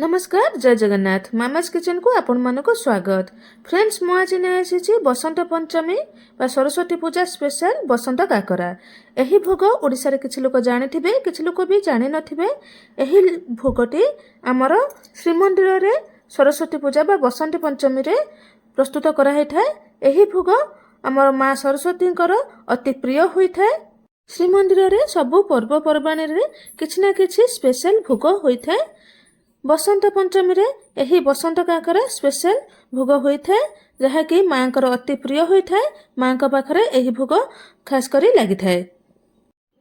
नमस्कार जय Jagannath mama's kitchen को आपण मानक स्वागत। फ्रेंड्स मु आज नहीं बसंत पंचमी बा सरस्वती पूजा स्पेशल बसंत काकरा। यही भोग ओडिशा रे किछि लोक जानिथिबे किछि लोक भी जानि नथिबे। एही भोगटी आमर श्रीमंदिर रे सरस्वती पूजा बा बसंत पंचमी रे प्रस्तुत करा हैथाय। एही भोग आमर माँ सरस्वती अति प्रिय होइथाय। श्रीमंदिर रे सबु पर्वपर्वाणी रे किछि ना किछि स्पेशल भोग होइथाय। बसंत पंचमी रे एही बसंत काकरा स्पेशल भोग होइथाय जहाँकि माँ अति प्रिय होइथाय। माँ पाखरे एही भोग खास करी लागिथाय।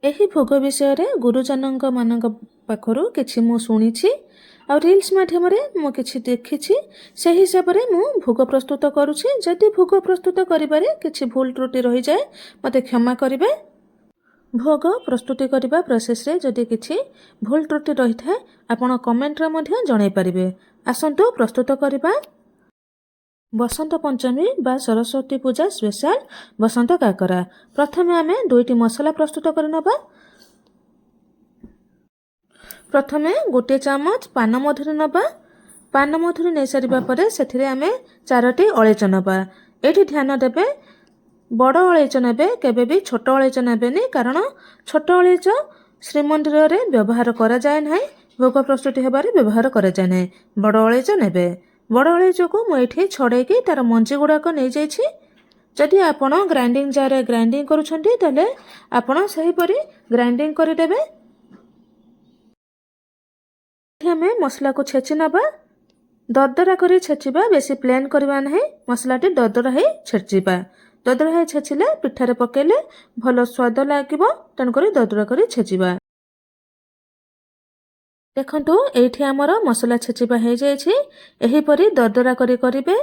एही भोग विषय रे गुरुजनक मानक पाखरु किछि मु सुनिछि आ रील्स माध्यम रे मु किछि देखिछि। से हिसाब रे मु भोग प्रस्तुत करूछि। जदि भोग प्रस्तुत करिबारे किछि भूल त्रुटि रहि जाय मते क्षमा करिवे। भोग प्रस्तुति करबा प्रोसेस रे जदि किछि भूल त्रुटि रही थाए आपण कमेंट रे मध्य जणाई परिबे। आसंतु प्रस्तुत करबा बसंत पंचमी बा सरस्वती पूजा स्पेशल बसंत काकरा। प्रथमे आमे दुईटी मसला प्रस्तुत करनबा। प्रथमे गोटे चामच पान मधुरी नबा। पान मधुरी नै सारिबा परे सेथिरे आमे 4टी अळेच नबा। एठी ध्यान देबे बड़ अळेच नेबे केबे भी छोट अळेच नेबेनी, कारण छोट अळेच श्रीमंदिर रे व्यवहार करा जाय नाही। भोग प्रस्तुति हेबारे व्यवहार करा जाय नाही। बड़ अळेच नेबे। बड़ अळेच को मु एठी छडेकी तार मंजी गुडाक नै जायछि। जदि आपण ग्राइंडिंग जार रे ग्राइंडिंग करूछंती तले आपण सही परी ग्राइंडिंग करि देबे। हमें मसला को छेची नबा। दरदरा करी छेचिबा, बेसी प्लेन करबा नाही। मसलाटी दरदरा हे छेचिबा। दरदरा हे छेचिले पिठारे पकेले भलो स्वाद लागिबो, तन करी दरदरा करी छेचिबा। देखंतु एठी हमर मसला छेचिबा हे जायछि। एही परी दरदरा करी करिवे।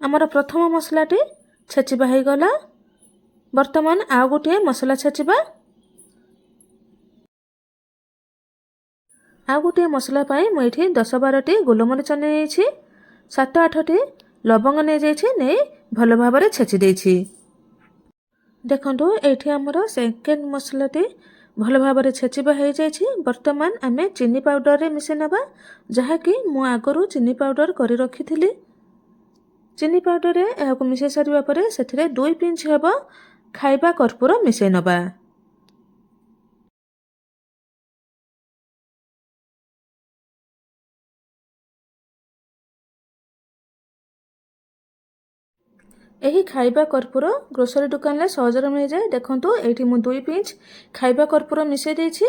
हमर प्रथम मसलाटी छेचिबा हे गला। वर्तमान आ गोटे मसला छेचिबा। आ गोटे मसला पाई मु एठी 10-12टी गोलमरिच नेछि, 7-8टी लवंग नै जायछि, नै भलो भाबरे छेचि देछि। देखंतु एठी हमर सेकेंड मसलाटी भलो भाबरे छेचिबा हे जायछि। वर्तमान आमे चीनी पाउडर रे मिसे नबा, जहा कि मु आगरु चीनी पाउडर करि रखिथिली। चीनी पाउडर रे एहाको मिसे सारिबा परे सेथिरे 2 पिंच हेबो खाइबा कर्पूर मिसे नबा। एही खाइबा कर्पूर ग्रोसरी दुकान ले सहजरे मिल जाए। देखंतु एठी मु 2 पिंच खाइबा कर्पूर मिसे देछि।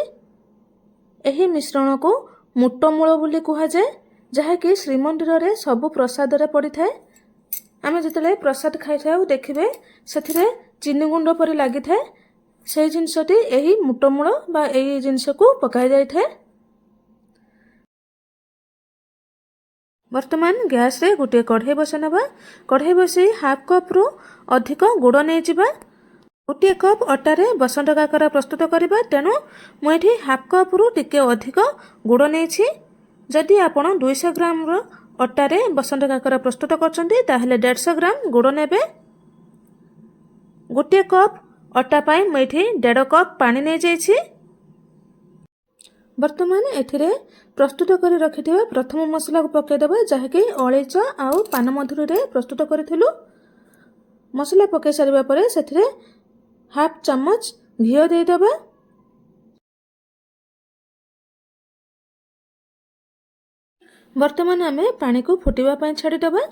एही मिश्रण को मुट्टो मूल बोली कुहा जाए, जहा कि श्रीमंदिर रे सब प्रसाद रे पड़ी थाए। आमे जतले प्रसाद खाइ थाउ देखिबे सेथिरे चीनी गुंड परि लागि थाए। सेही जिंसटी एही मुट्टो मूल बा एही जिंस को पकाई जाय थाए। वर्तमान गैस रे गोटे कढ़ाई बसनबा। कढ़ाई बसी हाफ कप रु अधिक गुड़ नै जिबा। गोटे कप अटा रे बसंत काकरा प्रस्तुत करिबा, तेनु मु एठी हाफ कप रु टिके अधिक गुड़ नेछि। जदि आपण 200 ग्राम रो अटा रे बसंत काकरा प्रस्तुत करछंती ताहेले 150 ग्राम गुड़ नेबे। गोटे कप अटा पाई मु एठी 1.5 कप पानी नै जायछि। वर्तमान एथिरे प्रस्तुत करी रखिथिबा प्रथम मसला को पके देबा, जहा कि अळेच आउ पान मधुरी रे प्रस्तुत करिथिलु। मसला पके सारिबा परे सेथिरे हाफ चम्मच घियो दे देबा। वर्तमान आमे पानी को फुटिबा पय छाडी देबा।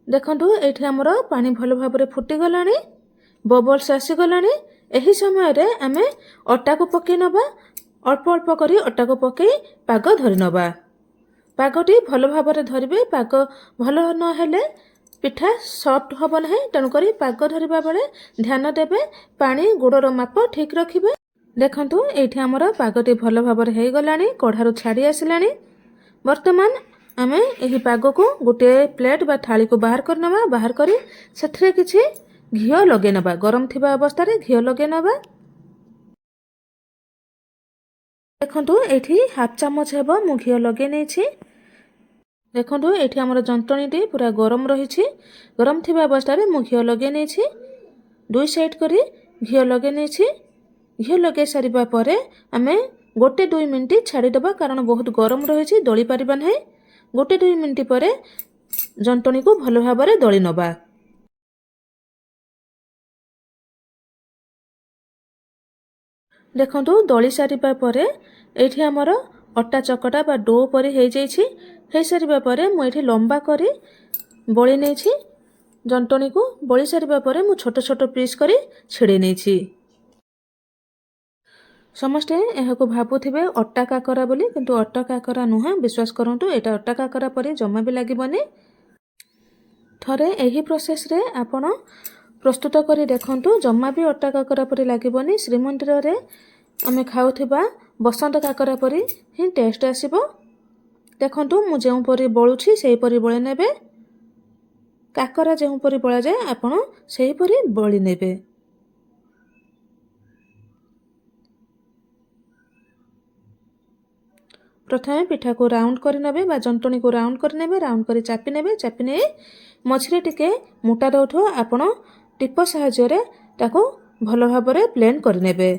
देखंतु एठी हमर पानी भलो भाबरे फुटी गलानी, बबल्स आसी गलानी। एही समय रे आमे अटा को पके नबा। अल्प अल्प करी अटा को पके पाग धरि नबा। पागटी भलो भाबरे धरिबे। पाग भलो न हेले पिठा सॉफ्ट हबो नाही, तन करी पाग धरिबा बेले ध्यान देबे। पानी गुड़र माप ठीक रखिबे। देखंतु एठी हमर पागटी भलो भाबरे हे गलानी, कढ़ारु छाडी आसिलानी। वर्तमान आमे एही पाग को गोटे प्लेट बा थाली को बाहर कर नबा। बाहर करी सेथरे किछि घियो लगे नबा। गरम थिबा अवस्था रे घियो लगे नबा। देखंतु एठी हाफ चम्मच हेबो मु घियो लगे नेछि। देखंतु एठी हमर जंतणीटी पूरा गरम रहिछि। गरम थिबा अवस्था रे मु घियो लगे नेछि। दुई साइड करी घियो लगे नेछि। घियो लगे सारिबा परे आमे गोटे 2 मिनिट छाड़ीदेवा कारण बहुत गरम रही दली पारिबा नहीं। गोटे 2 मिनिट पर जंतणी को भल भाव दली नवा। देखंतु दली सारिबा परे एठी हमर अटा चकटा बा डो परी हो जाइछि। हे सारिबा परे मु एठी लंबा करी बळी नेछि। जंतणी को बळी सारिबा परे मु छोट छोट पीस करी छिड़ी नेछि। समस्ते यह भावुवे अट्टा काकरा बोली, किंतु अट्टा काकरा नुहे। विश्वास करंतु एटा अट्टा काकरा परी जमा भी लागबनी। थरे एही प्रोसेस रे आपण प्रस्तुत करी देखंतु, जमा भी अट्टा काकरा परी लागबनी। श्रीमंदिर रे आमे खाउथिबा बसंत काकरा परी ही टेस्ट आसीबो। देखंतु मु जेउ परी बळुछि सेही परी बळे नेबे। काकरा जेउ परी बळा जाय आपण सेही परी बळी नेबे। प्रथमे पिठा को राउंड कर नेबे बा जंतणी को राउंड कर नेबे। राउंड कर चापी नेबे। चापी ने मझिरे टिके मोटा रहुथो आपण टिप सहाय्य रे ताको भलो भाबरे ब्लेंड कर नेबे।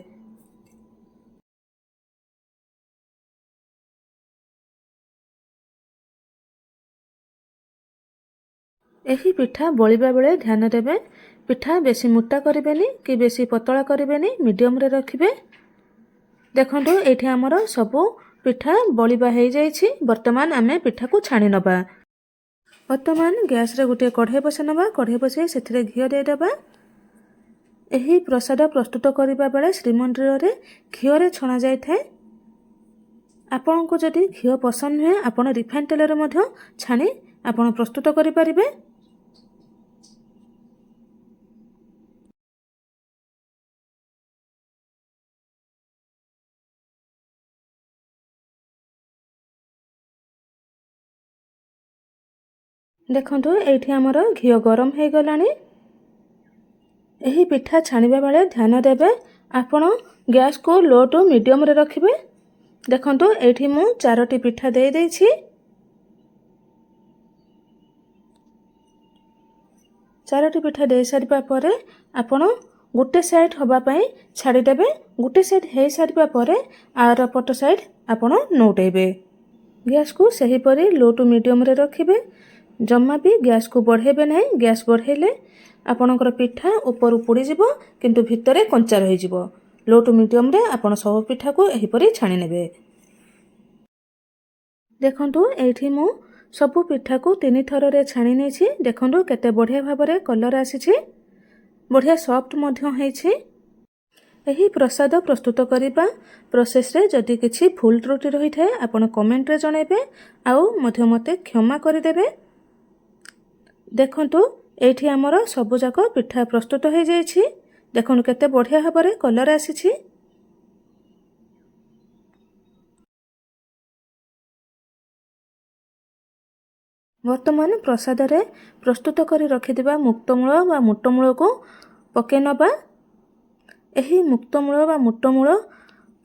एही पिठा बळिबा बेले ध्यान देबे। पिठा बेसी मोटा करिबेनी कि बेसी पतला करिबेनी, मीडियम रे रखिबे। देखंतु एठी हमर सबो पिठा बळिबा हे जाइछि। वर्तमान आमे पिठा को छाणी नबा। वर्तमान गैस रे गुटे कढ़ाई बसा नबा। कढ़ाई बसे सेथिरे घियो दे देबा। एही प्रसाद प्रस्तुत करिबा बेले श्रीमंदिर रे घियो रे छणा जाय थाए। आपन को जदि घियो पसंद हुए आपण रिफाइन तेल रे मध्य छाणी आपण प्रस्तुत करि परिबे। देखंतु एठी हमर घियो गरम हे गलानी। एही पिठा छाणीबा बेले ध्यान देबे आपण गैस को लो टू मीडियम रे रखिबे। देखंतु एठी मु 4टी पिठा दे देछि। 4टी पिठा दे सारिबा परे आपण गुटे साइड हबा पई छाडी देबे। गुटे साइड हे सारिबा परे आर पट साइड आपण नोटेबे। गैस को सही परी लो टू मीडियम रे रखिबे। जम्मा भी गैस को बढ़ेबे नहीं। गैस बढ़ेले आपणकर पिठा ऊपर पुड़ी जीवो किंतु भितरे कंचा रही जीवो। लो टू मीडियम रे आपण सब पिठा को एही परी छाणी नेबे। देखंतु एठी मु सबु पिठा को 3 थर रे छाणी नेछि। देखंतु केते बढ़िया भाबरे कलर आसीछि। बढ़िया सॉफ्ट मध्य होइछि। एही प्रसाद प्रस्तुत करिबा प्रोसेस रे जदि किछि भूल त्रुटि रही थाए आपण कमेंट रे जणेबे आउ मध्य मते क्षमा करि देबे। देखंतु एठी हमर सबु जाक पिठा प्रस्तुत हो जाइछि। देखंतु केते बढ़िया भाबरे कलर आसीछि। वर्तमान प्रसाद रे प्रस्तुत करी रखिदिबा मुक्तमूल बा मुटमूल को पके नबा। एही मुक्तमूल बा मुटमूल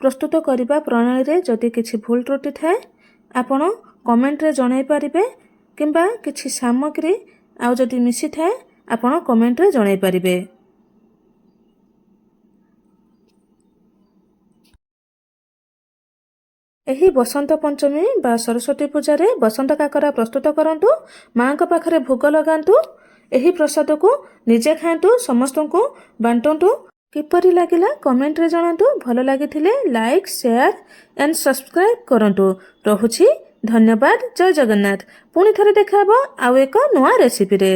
प्रस्तुत करिबा प्रणाली रे जदि किछि भूल त्रुटि थाए आपण कमेंट रे जणाई पारिबे किंबा किछि सामग्री आउ जदि मिसी थाए आपण कमेंट रे जणाई पारिबे। एही बसंत पंचमी बा सरस्वती पूजा रे बसंत काकरा प्रस्तुत करंतु। मां को पाखरे भोग लगांतु। एही प्रसाद को निजे खांतु, समस्त को बांटंतु। किपरि लागिला कमेंट रे जणांतु। भलो लागिथिले लाइक, शेयर एंड सब्सक्राइब करंतु। रहुछि धन्यवाद। जय जगन्नाथ। पुणी थरे देखाबो आउ एक नवा रेसिपी रे।